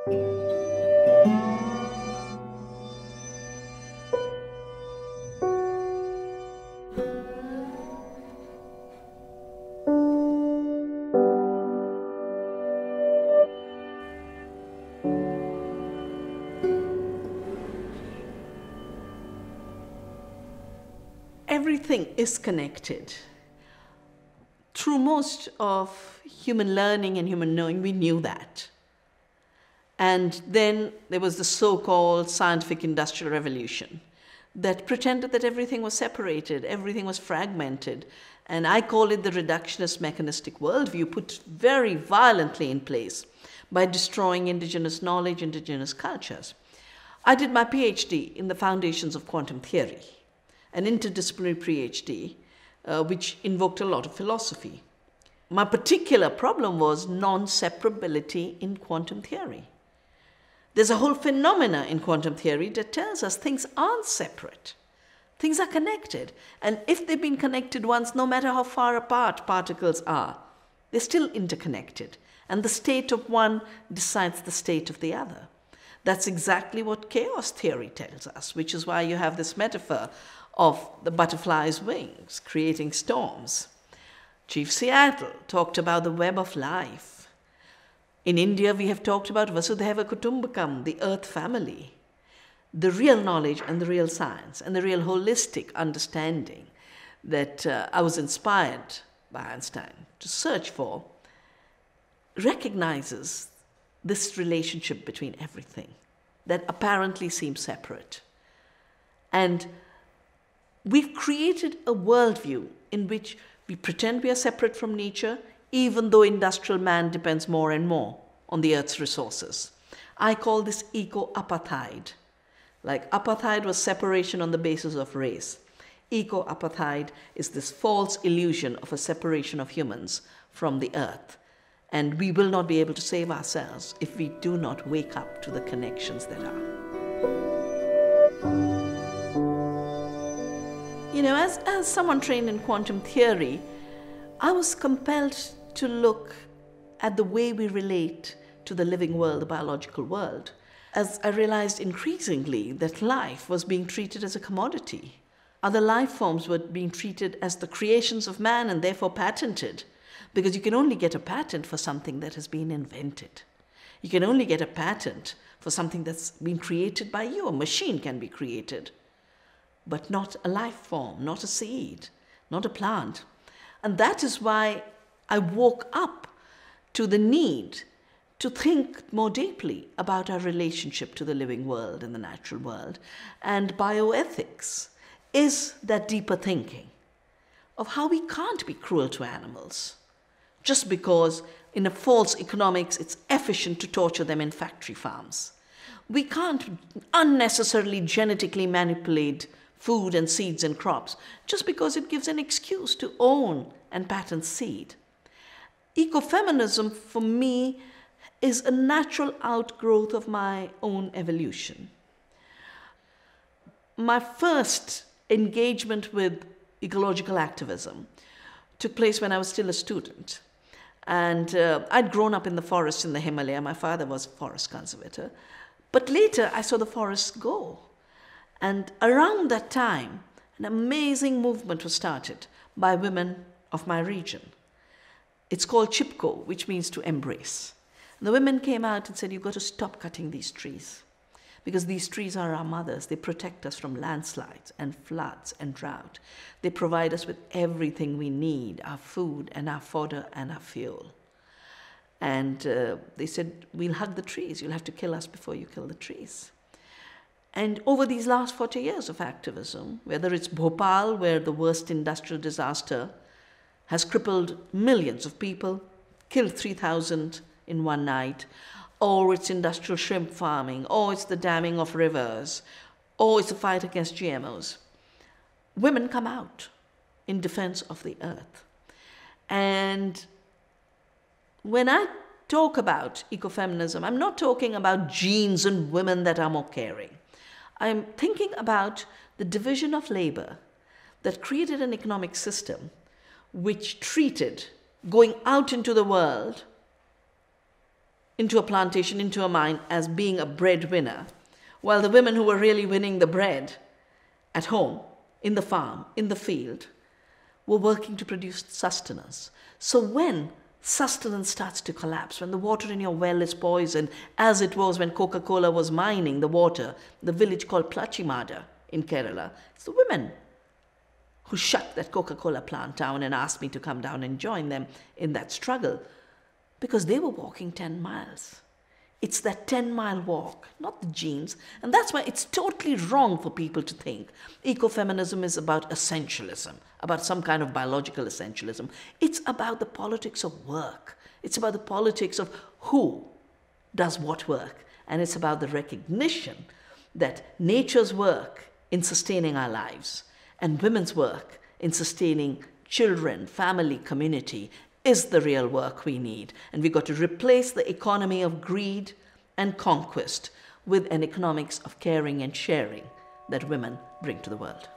Everything is connected. Through most of human learning and human knowing, we knew that. And then there was the so-called scientific industrial revolution that pretended that everything was separated, everything was fragmented. And I call it the reductionist mechanistic worldview put very violently in place by destroying indigenous knowledge, indigenous cultures. I did my PhD in the foundations of quantum theory, an interdisciplinary PhD, which invoked a lot of philosophy. My particular problem was non-separability in quantum theory. There's a whole phenomena in quantum theory that tells us things aren't separate. Things are connected. And if they've been connected once, no matter how far apart particles are, they're still interconnected. And the state of one decides the state of the other. That's exactly what chaos theory tells us, which is why you have this metaphor of the butterfly's wings creating storms. Chief Seattle talked about the web of life. In India, we have talked about Vasudhaiva Kutumbakam, the earth family. The real knowledge and the real science and the real holistic understanding that I was inspired by Einstein to search for recognizes this relationship between everything that apparently seems separate. And we've created a worldview in which we pretend we are separate from nature, even though industrial man depends more and more on the earth's resources. I call this eco-apartheid. Like apartheid was separation on the basis of race. Eco-apartheid is this false illusion of a separation of humans from the earth. And we will not be able to save ourselves if we do not wake up to the connections that are. You know, as someone trained in quantum theory, I was compelled to look at the way we relate to the living world, the biological world, as I realized increasingly that life was being treated as a commodity. Other life forms were being treated as the creations of man and therefore patented, because you can only get a patent for something that has been invented. You can only get a patent for something that's been created by you. A machine can be created, but not a life form, not a seed, not a plant. And that is why I woke up to the need to think more deeply about our relationship to the living world and the natural world. And bioethics is that deeper thinking of how we can't be cruel to animals just because in a false economics it's efficient to torture them in factory farms. We can't unnecessarily genetically manipulate food and seeds and crops just because it gives an excuse to own and patent seed. Ecofeminism for me is a natural outgrowth of my own evolution. My first engagement with ecological activism took place when I was still a student. And I'd grown up in the forest in the Himalaya. My father was a forest conservator. But later I saw the forests go. And around that time, an amazing movement was started by women of my region. It's called Chipko, which means to embrace. And the women came out and said, you've got to stop cutting these trees, because these trees are our mothers. They protect us from landslides and floods and drought. They provide us with everything we need, our food and our fodder and our fuel. And they said, we'll hug the trees. You'll have to kill us before you kill the trees. And over these last 40 years of activism, whether it's Bhopal, where the worst industrial disaster has crippled millions of people, killed 3,000 in one night, or it's industrial shrimp farming, or it's the damming of rivers, or it's a fight against GMOs, women come out in defense of the earth. And when I talk about ecofeminism, I'm not talking about genes and women that are more caring. I'm thinking about the division of labor that created an economic system which treated going out into the world into a plantation, into a mine, as being a breadwinner, while the women who were really winning the bread at home, in the farm, in the field, were working to produce sustenance. So when sustenance starts to collapse, when the water in your well is poisoned, as it was when Coca-Cola was mining the water, the village called Plachimada in Kerala, it's the women who shut that Coca-Cola plant down and asked me to come down and join them in that struggle, because they were walking 10 miles. It's that 10-mile walk, not the genes. And that's why it's totally wrong for people to think ecofeminism is about essentialism, about some kind of biological essentialism. It's about the politics of work. It's about the politics of who does what work. And it's about the recognition that nature's work in sustaining our lives and women's work in sustaining children, family, community is the real work we need. And we've got to replace the economy of greed and conquest with an economics of caring and sharing that women bring to the world.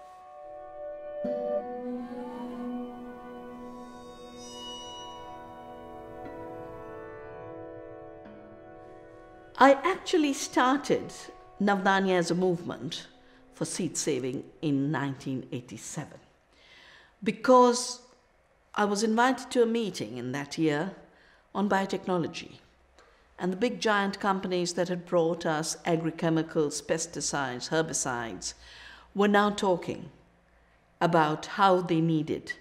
I actually started Navdanya as a movement for seed saving in 1987 because I was invited to a meeting in that year on biotechnology, and the big giant companies that had brought us agrochemicals, pesticides, herbicides were now talking about how they needed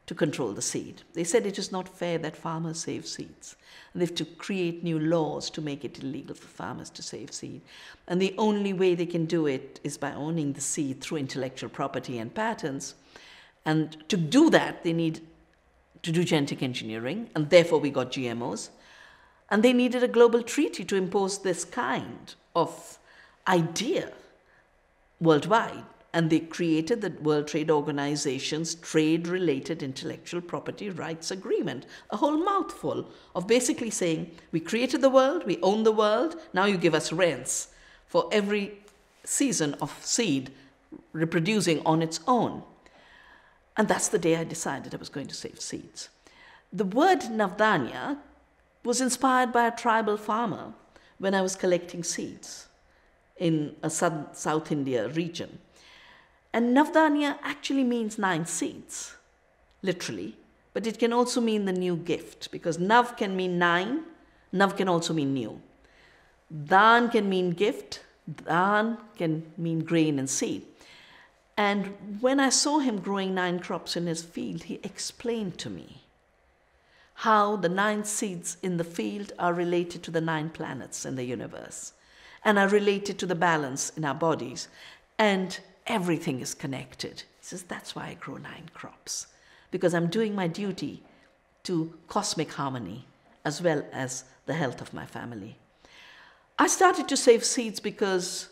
to control the seed. They said it is not fair that farmers save seeds. They have to create new laws to make it illegal for farmers to save seed. And the only way they can do it is by owning the seed through intellectual property and patents. And to do that, they need to do genetic engineering, and therefore we got GMOs. And they needed a global treaty to impose this kind of idea worldwide. And they created the World Trade Organization's Trade-Related Intellectual Property Rights Agreement, a whole mouthful of basically saying, we created the world, we own the world, now you give us rents for every season of seed reproducing on its own. And that's the day I decided I was going to save seeds. The word Navdanya was inspired by a tribal farmer when I was collecting seeds in a South India region. And Navdanya actually means 9 seeds, literally, but it can also mean the new gift, because Nav can mean 9, Nav can also mean new. Dan can mean gift, Dan can mean grain and seed. And when I saw him growing 9 crops in his field, he explained to me how the 9 seeds in the field are related to the 9 planets in the universe and are related to the balance in our bodies. And everything is connected. He says, that's why I grow 9 crops, because I'm doing my duty to cosmic harmony as well as the health of my family. I started to save seeds because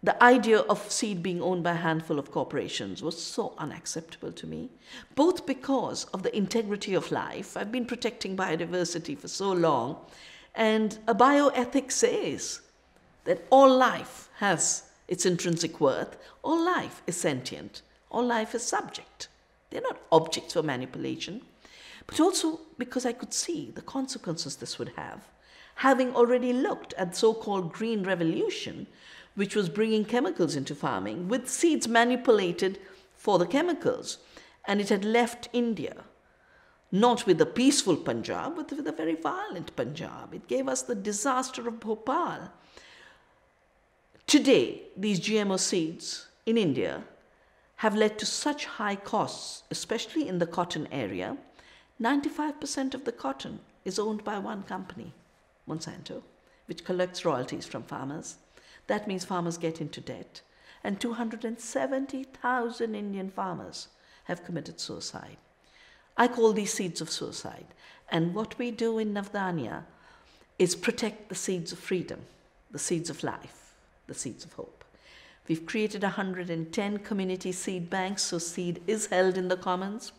the idea of seed being owned by a handful of corporations was so unacceptable to me, both because of the integrity of life. I've been protecting biodiversity for so long, and a bioethic says that all life has its intrinsic worth, all life is sentient, all life is subject. They're not objects for manipulation, but also because I could see the consequences this would have, having already looked at the so-called green revolution, which was bringing chemicals into farming with seeds manipulated for the chemicals. And it had left India, not with a peaceful Punjab, but with a very violent Punjab. It gave us the disaster of Bhopal. Today, these GMO seeds in India have led to such high costs, especially in the cotton area. 95% of the cotton is owned by one company, Monsanto, which collects royalties from farmers. That means farmers get into debt. And 270,000 Indian farmers have committed suicide. I call these seeds of suicide. And what we do in Navdanya is protect the seeds of freedom, the seeds of life, the seeds of hope. We've created 110 community seed banks, so seed is held in the commons.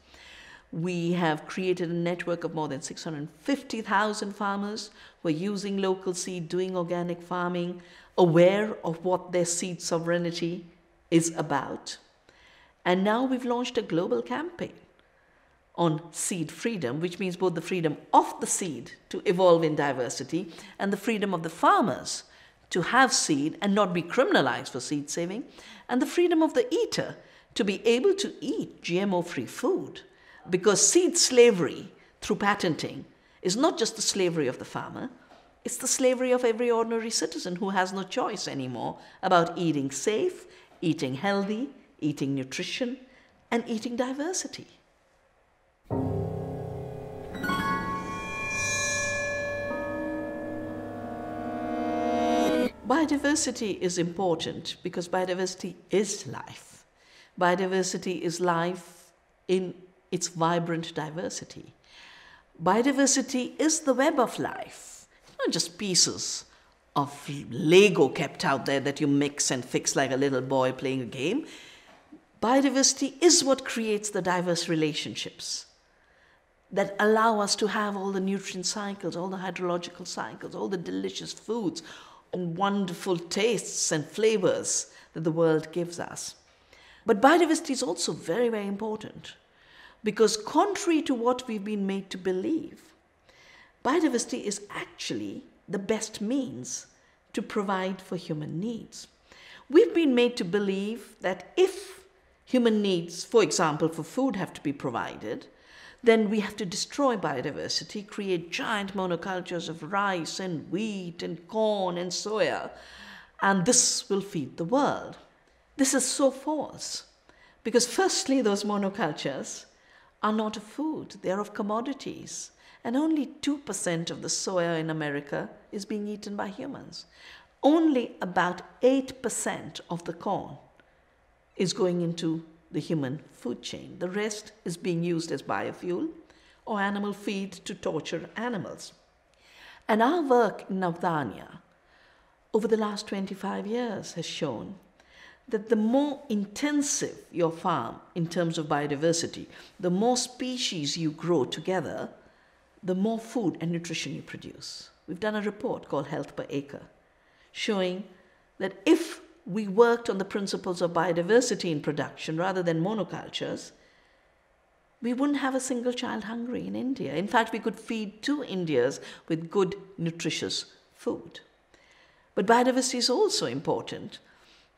We have created a network of more than 650,000 farmers who are using local seed, doing organic farming, aware of what their seed sovereignty is about. And now we've launched a global campaign on seed freedom, which means both the freedom of the seed to evolve in diversity and the freedom of the farmers to have seed and not be criminalized for seed saving, and the freedom of the eater to be able to eat GMO-free food. Because seed slavery through patenting is not just the slavery of the farmer, it's the slavery of every ordinary citizen who has no choice anymore about eating safe, eating healthy, eating nutrition, and eating diversity. Biodiversity is important because biodiversity is life. Biodiversity is life in its vibrant diversity. Biodiversity is the web of life, not just pieces of Lego kept out there that you mix and fix like a little boy playing a game. Biodiversity is what creates the diverse relationships that allow us to have all the nutrient cycles, all the hydrological cycles, all the delicious foods, and wonderful tastes and flavors that the world gives us. But biodiversity is also very, very important because contrary to what we've been made to believe, biodiversity is actually the best means to provide for human needs. We've been made to believe that if human needs, for example, for food have to be provided, then we have to destroy biodiversity, create giant monocultures of rice and wheat and corn and soya, and this will feed the world. This is so false, because firstly, those monocultures are not of food, they are of commodities, and only 2% of the soya in America is being eaten by humans. Only about 8% of the corn is going into the human food chain. The rest is being used as biofuel or animal feed to torture animals. And our work in Navdanya over the last 25 years has shown that the more intensive your farm in terms of biodiversity, the more species you grow together, the more food and nutrition you produce. We've done a report called Health Per Acre, showing that if we worked on the principles of biodiversity in production rather than monocultures, we wouldn't have a single child hungry in India. In fact, we could feed 2 Indias with good, nutritious food. But biodiversity is also important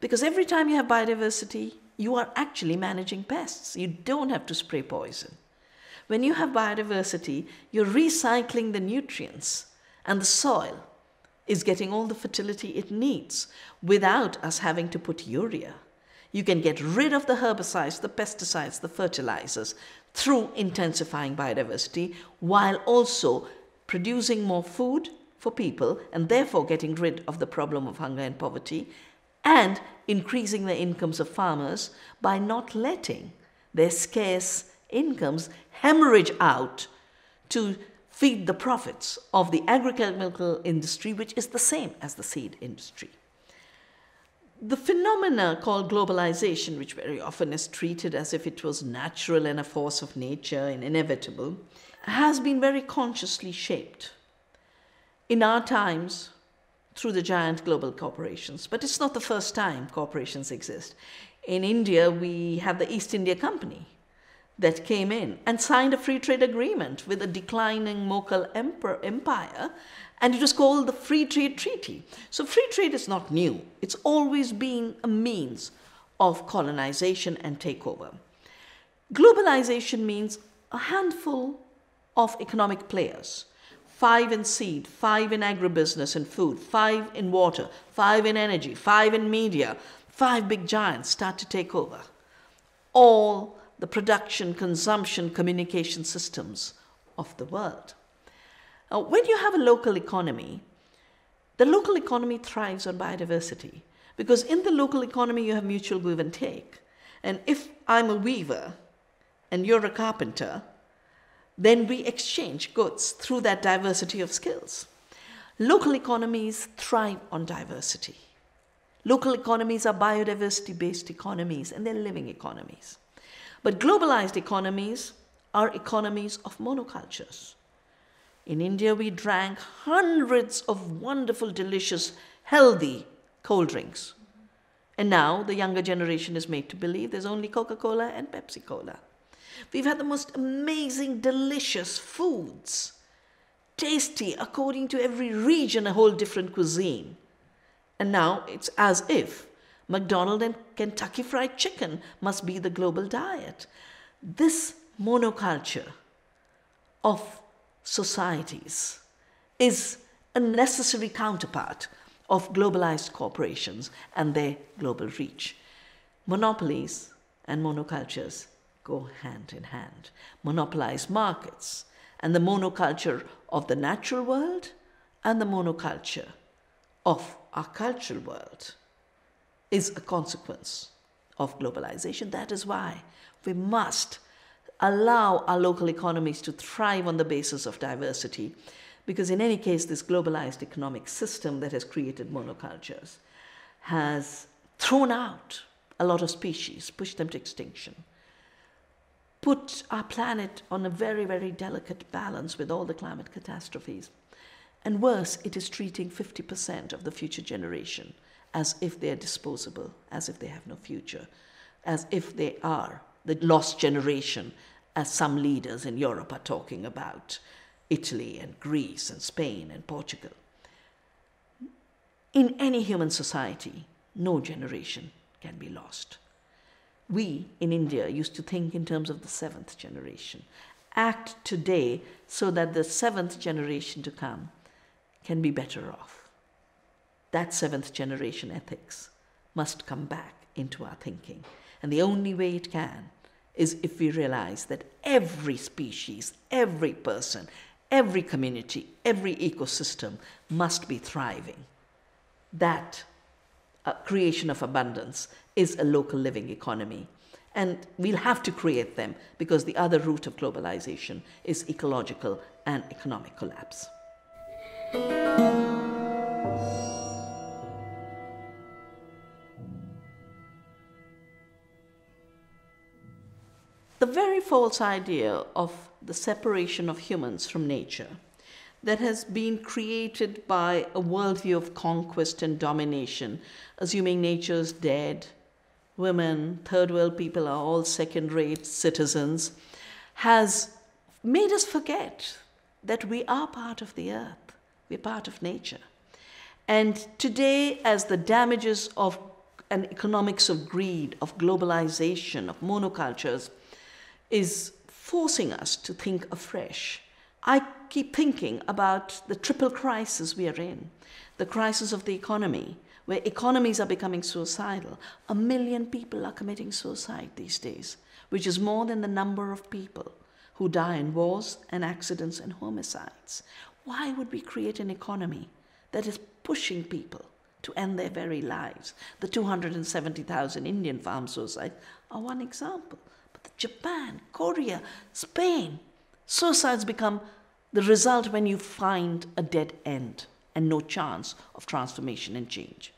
because every time you have biodiversity, you are actually managing pests. You don't have to spray poison. When you have biodiversity, you're recycling the nutrients, and the soil is getting all the fertility it needs without us having to put urea. You can get rid of the herbicides, the pesticides, the fertilizers through intensifying biodiversity while also producing more food for people and therefore getting rid of the problem of hunger and poverty and increasing the incomes of farmers by not letting their scarce incomes hemorrhage out to feed the profits of the agricultural industry, which is the same as the seed industry. The phenomena called globalization, which very often is treated as if it was natural and a force of nature and inevitable, has been very consciously shaped in our times through the giant global corporations. But it's not the first time corporations exist. In India, we have the East India Company that came in and signed a free trade agreement with a declining Mughal empire, and it was called the Free Trade Treaty. So free trade is not new. It's always been a means of colonization and takeover. Globalization means a handful of economic players, 5 in seed, 5 in agribusiness and food, 5 in water, 5 in energy, 5 in media, 5 big giants start to take over all the production, consumption, communication systems of the world. When you have a local economy, the local economy thrives on biodiversity because in the local economy you have mutual give and take. And if I'm a weaver and you're a carpenter, then we exchange goods through that diversity of skills. Local economies thrive on diversity. Local economies are biodiversity-based economies and they're living economies. But globalized economies are economies of monocultures. In India, we drank hundreds of wonderful, delicious, healthy cold drinks. And now the younger generation is made to believe there's only Coca-Cola and Pepsi-Cola. We've had the most amazing, delicious foods. Tasty, according to every region, a whole different cuisine. And now it's as if McDonald's and Kentucky Fried Chicken must be the global diet. This monoculture of societies is a necessary counterpart of globalized corporations and their global reach. Monopolies and monocultures go hand in hand. Monopolized markets and the monoculture of the natural world and the monoculture of our cultural world is a consequence of globalization. That is why we must allow our local economies to thrive on the basis of diversity, because in any case, this globalized economic system that has created monocultures has thrown out a lot of species, pushed them to extinction, put our planet on a very, very delicate balance with all the climate catastrophes. And worse, it is treating 50% of the future generation as if they are disposable, as if they have no future, as if they are the lost generation, as some leaders in Europe are talking about Italy and Greece and Spain and Portugal. In any human society, no generation can be lost. We in India used to think in terms of the seventh generation. Act today so that the seventh generation to come can be better off. That seventh generation ethics must come back into our thinking. And the only way it can is if we realize that every species, every person, every community, every ecosystem must be thriving. That creation of abundance is a local living economy. And we'll have to create them because the other root of globalization is ecological and economic collapse. The very false idea of the separation of humans from nature that has been created by a worldview of conquest and domination, assuming nature's dead, women, third world people are all second-rate citizens, has made us forget that we are part of the earth, we're part of nature. And today, as the damages of an economics of greed, of globalization, of monocultures, is forcing us to think afresh. I keep thinking about the triple crisis we are in, the crisis of the economy, where economies are becoming suicidal. 1 million people are committing suicide these days, which is more than the number of people who die in wars and accidents and homicides. Why would we create an economy that is pushing people to end their very lives? The 270,000 Indian farm suicides are one example. Japan, Korea, Spain. Suicides become the result when you find a dead end and no chance of transformation and change.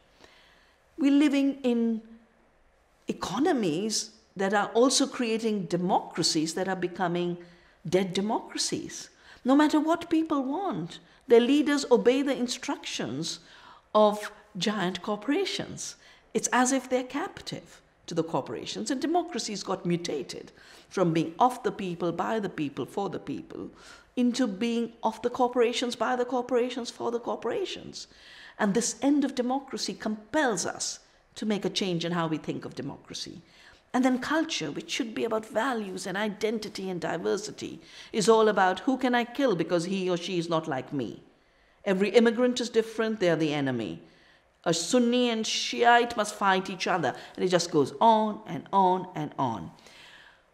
We're living in economies that are also creating democracies that are becoming dead democracies. No matter what people want, their leaders obey the instructions of giant corporations. It's as if they're captive to the corporations, and democracies got mutated from being of the people, by the people, for the people, into being of the corporations, by the corporations, for the corporations. And this end of democracy compels us to make a change in how we think of democracy. And then culture, which should be about values and identity and diversity, is all about who can I kill because he or she is not like me. Every immigrant is different, they are the enemy. A Sunni and Shiite must fight each other, and it just goes on and on and on.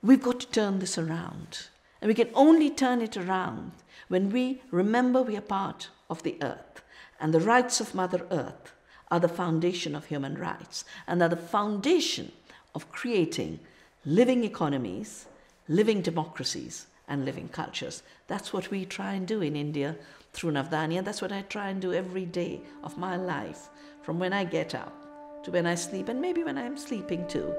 We've got to turn this around, and we can only turn it around when we remember we are part of the earth, and the rights of Mother Earth are the foundation of human rights, and are the foundation of creating living economies, living democracies, and living cultures. That's what we try and do in India through Navdanya. That's what I try and do every day of my life, from when I get up to when I sleep, and maybe when I'm sleeping too.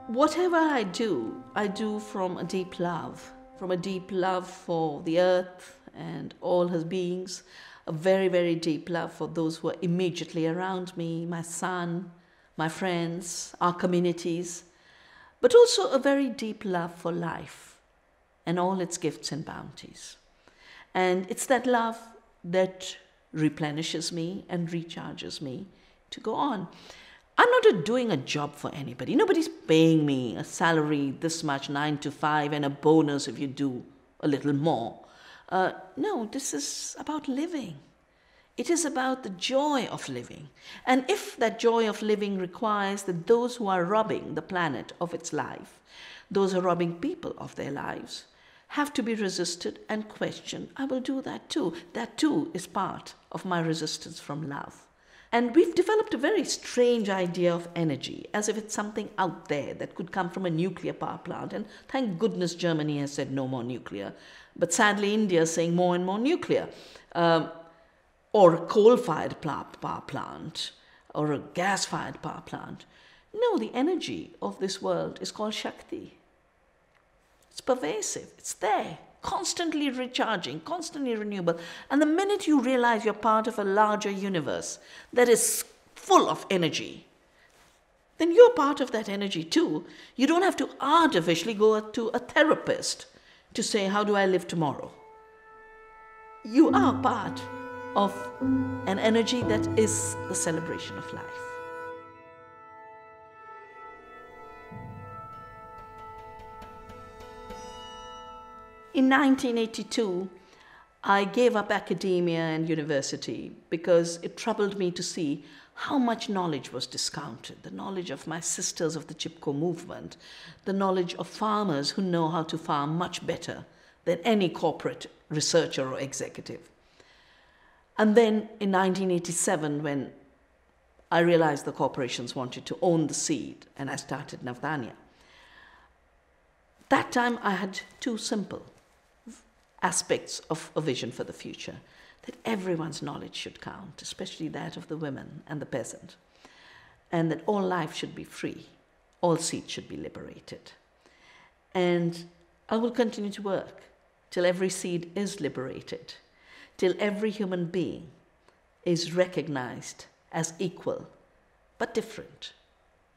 Whatever I do from a deep love for the earth and all her beings. a very, very deep love for those who are immediately around me, my son, my friends, our communities, but also a very deep love for life and all its gifts and bounties. And it's that love that replenishes me and recharges me to go on. I'm not doing a job for anybody. Nobody's paying me a salary this much, 9 to 5, and a bonus if you do a little more. No, this is about living. It is about the joy of living. And if that joy of living requires that those who are robbing the planet of its life, those who are robbing people of their lives, have to be resisted and questioned, I will do that too. That too is part of my resistance from love. And we've developed a very strange idea of energy, as if it's something out there that could come from a nuclear power plant. And thank goodness Germany has said no more nuclear. But sadly, India is saying more and more nuclear. Or a coal-fired power plant, or a gas-fired power plant. No, the energy of this world is called Shakti. It's pervasive, it's there, constantly recharging, constantly renewable. And the minute you realize you're part of a larger universe that is full of energy, then you're part of that energy too. You don't have to artificially go to a therapist to say, how do I live tomorrow? You are part of an energy that is the celebration of life. In 1982, I gave up academia and university because it troubled me to see how much knowledge was discounted. The knowledge of my sisters of the Chipko movement, the knowledge of farmers who know how to farm much better than any corporate researcher or executive. And then in 1987, when I realized the corporations wanted to own the seed, and I started Navdanya, that time I had two simple aspects of a vision for the future, that everyone's knowledge should count, especially that of the women and the peasant, and that all life should be free, all seeds should be liberated. And I will continue to work till every seed is liberated, till every human being is recognized as equal, but different,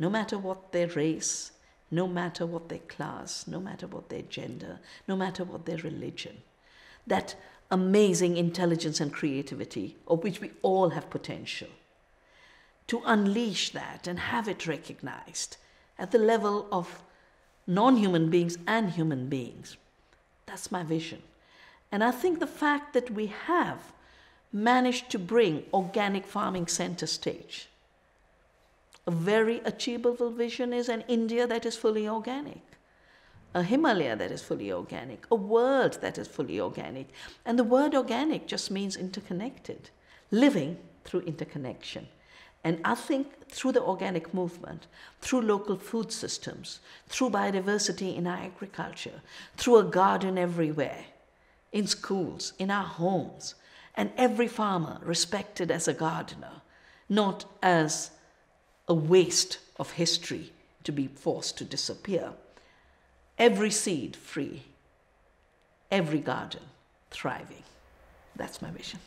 no matter what their race, no matter what their class, no matter what their gender, no matter what their religion. That amazing intelligence and creativity, of which we all have potential, to unleash that and have it recognized at the level of non-human beings and human beings. That's my vision. And I think the fact that we have managed to bring organic farming center stage, a very achievable vision is an India that is fully organic, a Himalaya that is fully organic, a world that is fully organic. And the word organic just means interconnected, living through interconnection. And I think through the organic movement, through local food systems, through biodiversity in our agriculture, through a garden everywhere, in schools, in our homes, and every farmer respected as a gardener, not as a waste of history to be forced to disappear. Every seed free, every garden thriving. That's my vision.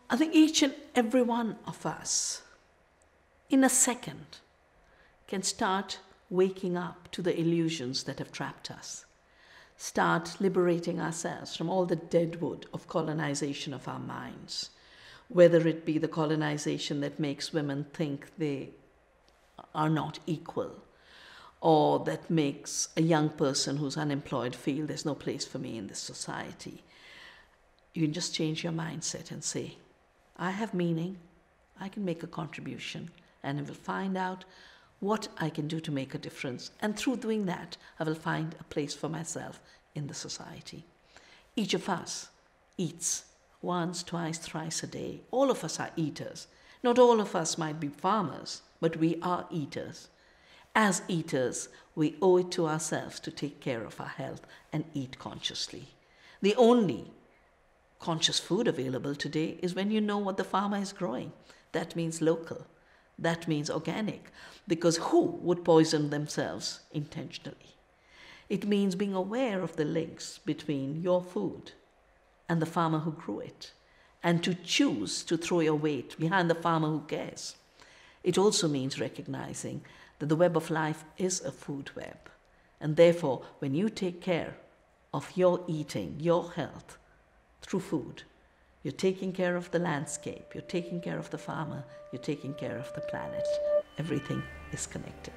I think each and every one of us, in a second, can start waking up to the illusions that have trapped us. Start liberating ourselves from all the deadwood of colonization of our minds, whether it be the colonization that makes women think they are not equal, or that makes a young person who's unemployed feel there's no place for me in this society. You can just change your mindset and say, I have meaning, I can make a contribution, and I will find out what I can do to make a difference. And through doing that, I will find a place for myself in the society. Each of us eats once, twice, thrice a day. All of us are eaters. Not all of us might be farmers, but we are eaters. As eaters, we owe it to ourselves to take care of our health and eat consciously. The only conscious food available today is when you know what the farmer is growing. That means local. That means organic, because who would poison themselves intentionally? It means being aware of the links between your food and the farmer who grew it, and to choose to throw your weight behind the farmer who cares. It also means recognizing that the web of life is a food web, and therefore when you take care of your eating, your health through food, you're taking care of the landscape, you're taking care of the farmer, you're taking care of the planet. Everything is connected.